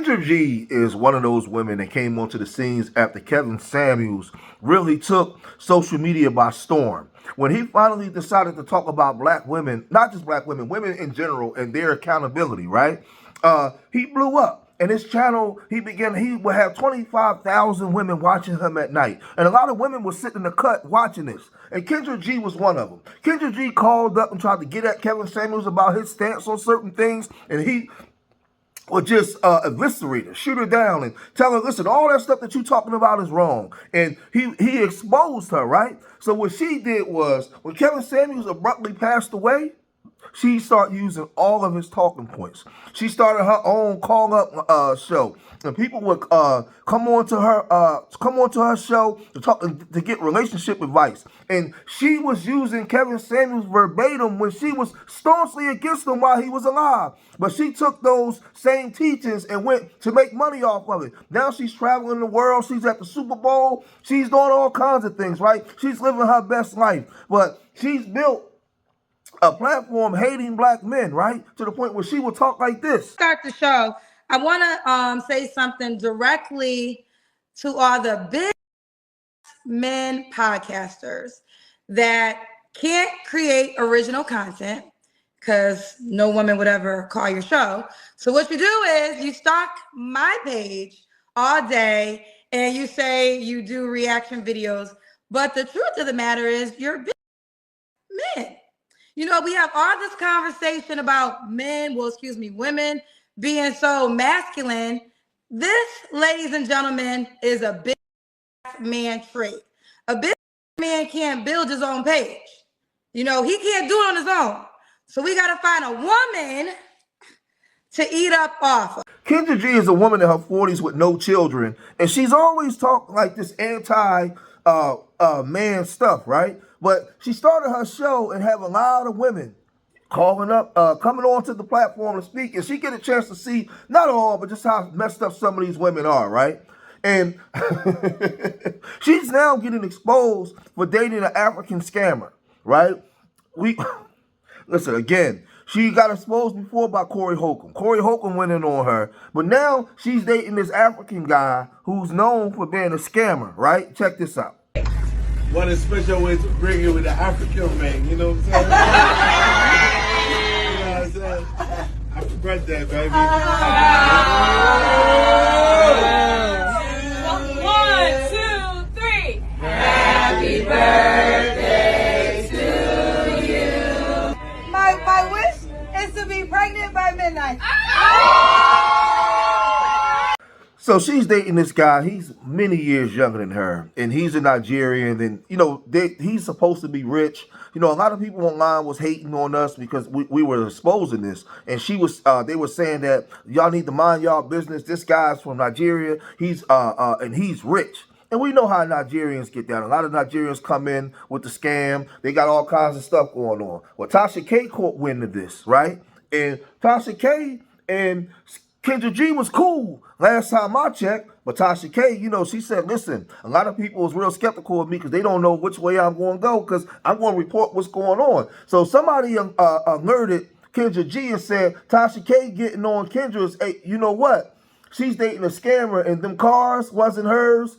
Kendra G is one of those women that came onto the scenes after Kevin Samuels really took social media by storm. When he finally decided to talk about black women, not just black women, women in general and their accountability, right? He blew up. And his channel, he would have 25,000 women watching him at night. And a lot of women were sitting in the cut watching this. And Kendra G was one of them. Kendra G called up and tried to get at Kevin Samuels about his stance on certain things. And he would just eviscerate her, shoot her down, and tell her, listen, all that stuff that you're talking about is wrong. And he exposed her, right? So what she did was, when Kevin Samuels abruptly passed away, she started using all of his talking points. She started her own call-up show, and people would come on to her show to get relationship advice. And she was using Kevin Samuels verbatim when she was staunchly against him while he was alive. But she took those same teachings and went to make money off of it. Now she's traveling the world. She's at the Super Bowl. She's doing all kinds of things, right? She's living her best life. But she's built a platform hating black men, right? To the point where she will talk like this. Start the show. I want to say something directly to all the big men podcasters that can't create original content because no woman would ever call your show. So what you do is you stalk my page all day and you say you do reaction videos. But the truth of the matter is you're big men. You know, we have all this conversation about women being so masculine. This, ladies and gentlemen, is a big man trait. A big man can't build his own page. You know, he can't do it on his own. So we got to find a woman to eat up off of. Kendra G is a woman in her 40s with no children, and she's always talked like this anti-man stuff, right? But she started her show and have a lot of women calling up, coming onto the platform to speak, and she get a chance to see not all, but just how messed up some of these women are, right? And she's now getting exposed for dating an African scammer, right? Listen, again, she got exposed before by Corey Holcomb. Corey Holcomb went in on her, but now she's dating this African guy who's known for being a scammer, right? Check this out. What a special way to bring it with the African man, you know what I'm saying? You know what I'm saying? Happy birthday, baby. One, 2, 3. Happy birthday to you. My wish is to be pregnant by midnight. So she's dating this guy. He's many years younger than her, and he's a Nigerian. And you know, he's supposed to be rich. You know, a lot of people online was hating on us because we were exposing this, and they were saying that y'all need to mind y'all business. This guy's from Nigeria. He's and he's rich. And we know how Nigerians get down. A lot of Nigerians come in with the scam. They got all kinds of stuff going on. Well, Tasha K caught wind of this, right? And Tasha K and Kendra G was cool last time I checked, but Tasha K, you know, she said, listen, a lot of people was real skeptical of me because they don't know which way I'm going to go because I'm going to report what's going on. So somebody alerted Kendra G and said, Tasha K getting on Kendra's, hey, you know what? She's dating a scammer and them cars wasn't hers.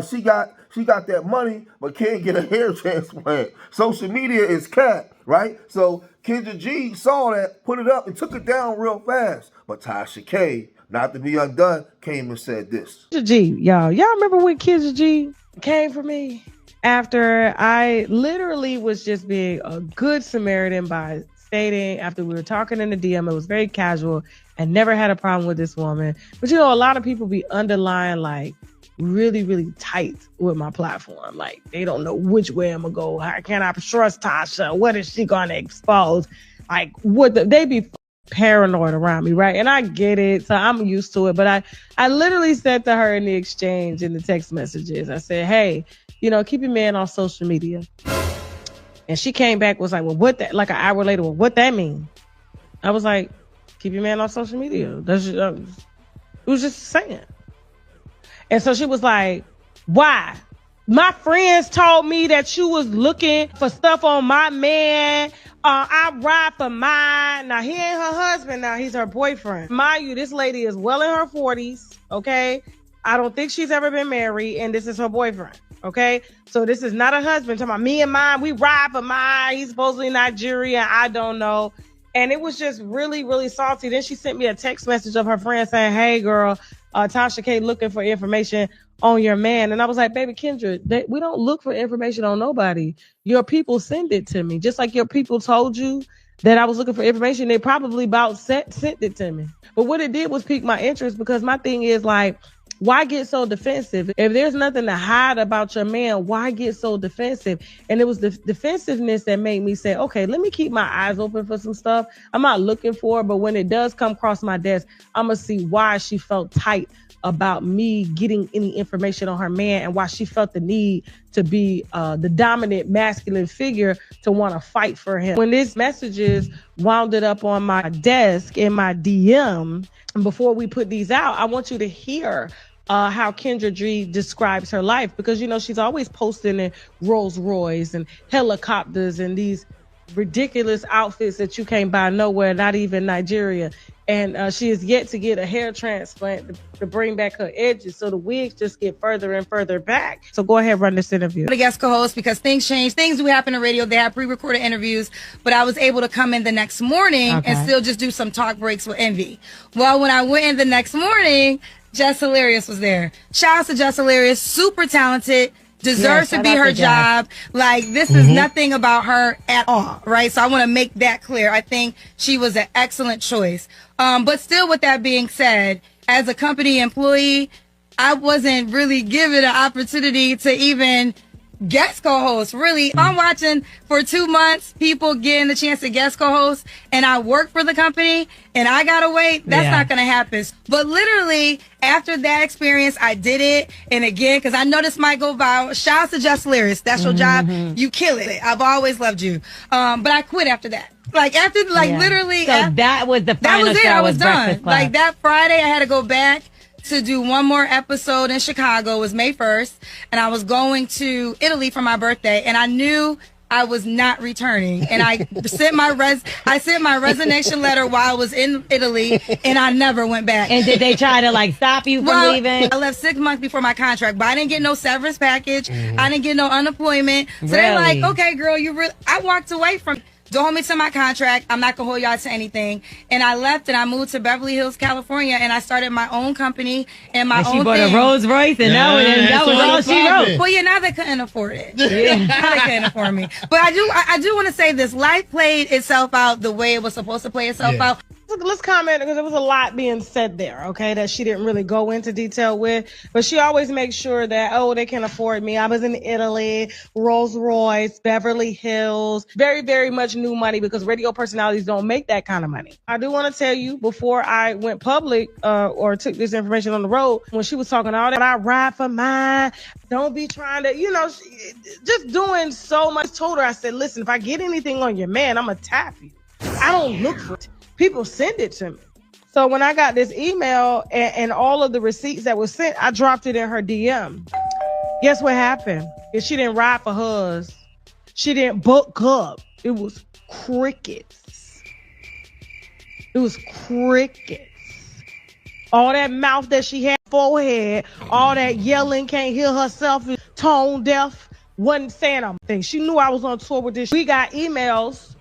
She got that money but can't get a hair transplant. Social media is cat, right? So Kendra G saw that, put it up, and took it down real fast. But Tasha K, not to be undone, came and said this. Kendra G, y'all remember when Kendra G came for me? After I literally was just being a good Samaritan by stating, after we were talking in the DM, it was very casual and never had a problem with this woman. But you know, a lot of people be underlying like really, really tight with my platform. Like they don't know which way I'm gonna go. How can I trust Tasha? What is she gonna expose? Like they be paranoid around me, right? And I get it, so I'm used to it. But I literally said to her in the exchange in the text messages, I said, hey, you know, keep your man on social media. And she came back, was like, well, what that, like an hour later, well, what that mean? I was like, keep your man on social media. That's just, it was just saying. And so she was like, why? My friends told me that you was looking for stuff on my man I ride for mine. Now, he ain't her husband now. He's her boyfriend. Mind you, this lady is well in her 40s, okay? I don't think she's ever been married, and this is her boyfriend, okay? So this is not a husband. Talking about me and mine, we ride for mine. He's supposedly Nigerian. I don't know. And it was just really, really salty. Then she sent me a text message of her friend saying, hey, girl, Tasha K looking for information on your man. And I was like, baby Kendra, we don't look for information on nobody. Your people send it to me. Just like your people told you that I was looking for information, they probably about sent it to me. But what it did was pique my interest, because my thing is like, why get so defensive? If there's nothing to hide about your man, why get so defensive? And it was the defensiveness that made me say, okay, let me keep my eyes open for some stuff. I'm not looking for it, but when it does come across my desk, I'm going to see why she felt tight about me getting any information on her man, and why she felt the need to be the dominant masculine figure to want to fight for him. When these messages wounded up on my desk in my DM, and before we put these out, I want you to hear how Kendra G describes her life, because, you know, she's always posting in Rolls Royce and helicopters and these ridiculous outfits that you can't buy nowhere, not even Nigeria. And she is yet to get a hair transplant to bring back her edges. So the wigs just get further and further back. So go ahead, run this interview. The guest co-host, because things change. Things do happen in radio. They have pre-recorded interviews, but I was able to come in the next morning and still just do some talk breaks with Envy. Well, when I went in the next morning, Jess Hilarious was there. Shout out to Jess Hilarious, super talented. Deserves to be her job. Like, this is nothing about her at all, right? So I want to make that clear. I think she was an excellent choice. But still, with that being said, as a company employee, I wasn't really given an opportunity to even guest co-host. Really, I'm watching for 2 months people getting the chance to guest co-host, and I work for the company and I gotta wait. That's not gonna happen. But literally after that experience, I did it. And again, because I know this might go viral, shout out to Just Lyrics. That's your job. You kill it. I've always loved you. But I quit after that. Like after, literally. So that was the final that was it. show. I was done. Breakfast Club. Like that Friday, I had to go back to do one more episode in Chicago. It was May 1st, and I was going to Italy for my birthday, and I knew I was not returning. And I sent my resignation letter while I was in Italy, and I never went back. And did they try to stop you from leaving? I left 6 months before my contract, but I didn't get no severance package. I didn't get no unemployment. So they're like, okay, girl, I walked away from. Don't hold me to my contract. I'm not going to hold y'all to anything. And I left and I moved to Beverly Hills, California, and I started my own company and my own thing. She bought a Rolls Royce, and that was all she wrote. Well, yeah, now they couldn't afford it. Now they couldn't afford me. But I do want to say this. Life played itself out the way it was supposed to play itself out. Let's comment, because there was a lot being said there, okay, that she didn't really go into detail with. But she always makes sure that, they can afford me. I was in Italy, Rolls Royce, Beverly Hills. Very, very much new money, because radio personalities don't make that kind of money. I do want to tell you, before I went public or took this information on the road, when she was talking all that, I ride for mine. Don't be trying to, just doing so much. Told her, I said, listen, if I get anything on your man, I'm going to tap you. I don't look for it. People send it to me. So when I got this email and all of the receipts that was sent, I dropped it in her DM. Guess what happened? If she didn't ride for hers, she didn't book up. It was crickets. It was crickets. All that mouth that she had, forehead, all that yelling, can't hear herself, tone deaf, wasn't saying anything. She knew I was on tour with this. We got emails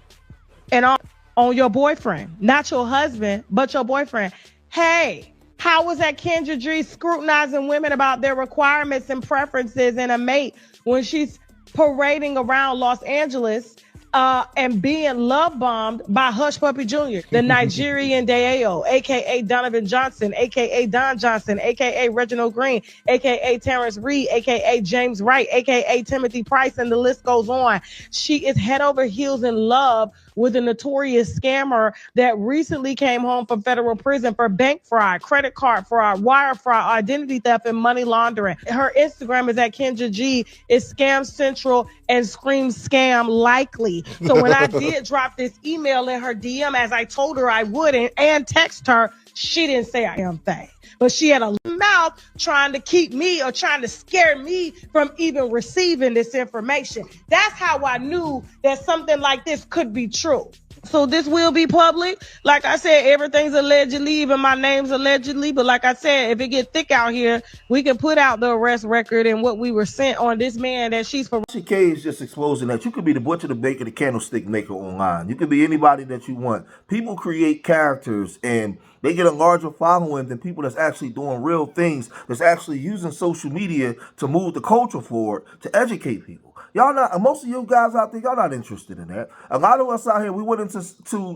and all on your boyfriend, not your husband, but your boyfriend. Hey, how was that Kendra G scrutinizing women about their requirements and preferences in a mate when she's parading around Los Angeles and being love bombed by Hush Puppy Jr., the Nigerian Deo, a.k.a. Donovan Johnson, a.k.a. Don Johnson, a.k.a. Reginald Green, a.k.a. Terrence Reed, a.k.a. James Wright, a.k.a. Timothy Price, and the list goes on. She is head over heels in love with a notorious scammer that recently came home from federal prison for bank fraud, credit card fraud, wire fraud, identity theft, and money laundering. Her Instagram is at Kendra G. It's Scam Central and screams scam likely. So when I did drop this email in her DM, as I told her I would, and text her, She didn't say a damn thing, but she had a mouth trying to keep me or trying to scare me from even receiving this information. That's how I knew that something like this could be true. So this will be public. Like I said, everything's allegedly, even my name's allegedly. But like I said, if it get thick out here, we can put out the arrest record and what we were sent on this man that she's for. Tasha K is just exposing that you could be the butcher, the baker, the candlestick maker online. You could be anybody that you want. People create characters and they get a larger following than people that's actually doing real things, that's actually using social media to move the culture forward, to educate people. Y'all not, most of you guys out there, y'all not interested in that. A lot of us out here, we went into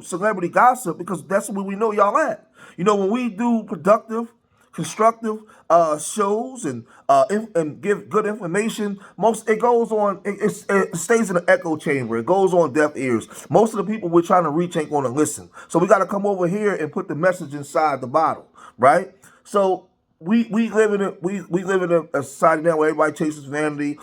celebrity gossip because that's where we know y'all at. You know, when we do productive, constructive shows and give good information, most it goes on, it stays in the echo chamber. It goes on deaf ears. Most of the people we're trying to reach ain't going to listen. So we got to come over here and put the message inside the bottle, right? So we live in a society now where everybody chases vanity.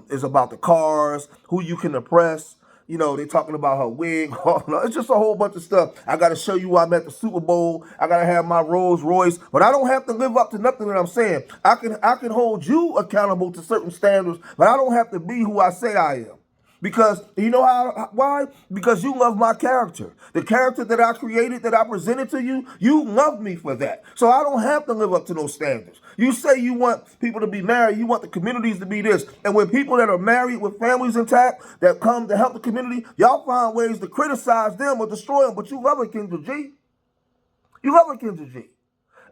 It's about the cars, who you can impress. You know, they talking about her wig. It's just a whole bunch of stuff. I got to show you I'm at the Super Bowl. I got to have my Rolls Royce. But I don't have to live up to nothing that I'm saying. I can hold you accountable to certain standards, but I don't have to be who I say I am. Because you know why? Because you love my character. The character that I created, that I presented to you, you love me for that. So I don't have to live up to those standards. You say you want people to be married, you want the communities to be this. And when people that are married with families intact, that come to help the community, y'all find ways to criticize them or destroy them. But you love it, Kendra G. You love it, Kendra G.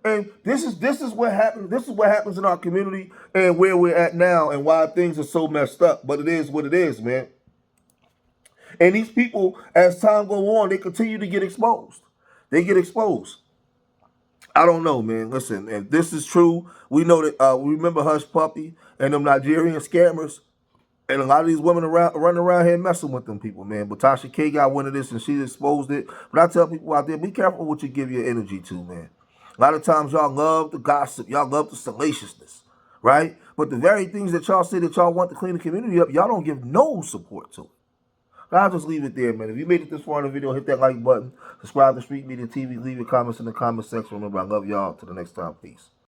And this is what happens. This is what happens in our community and where we're at now and why things are so messed up. But it is what it is, man. And these people, as time go on, they continue to get exposed. They get exposed. I don't know, man. Listen, if this is true, we know that we remember Hush Puppy and them Nigerian scammers. And a lot of these women running around here messing with them people, man. But Tasha K got one of this and she exposed it. But I tell people out there, be careful what you give your energy to, man. A lot of times y'all love the gossip. Y'all love the salaciousness, right? But the very things that y'all say that y'all want to clean the community up, y'all don't give no support to it. I'll just leave it there, man. If you made it this far in the video, hit that like button. Subscribe to Street Media TV. Leave your comments in the comment section. Remember, I love y'all. Till the next time. Peace.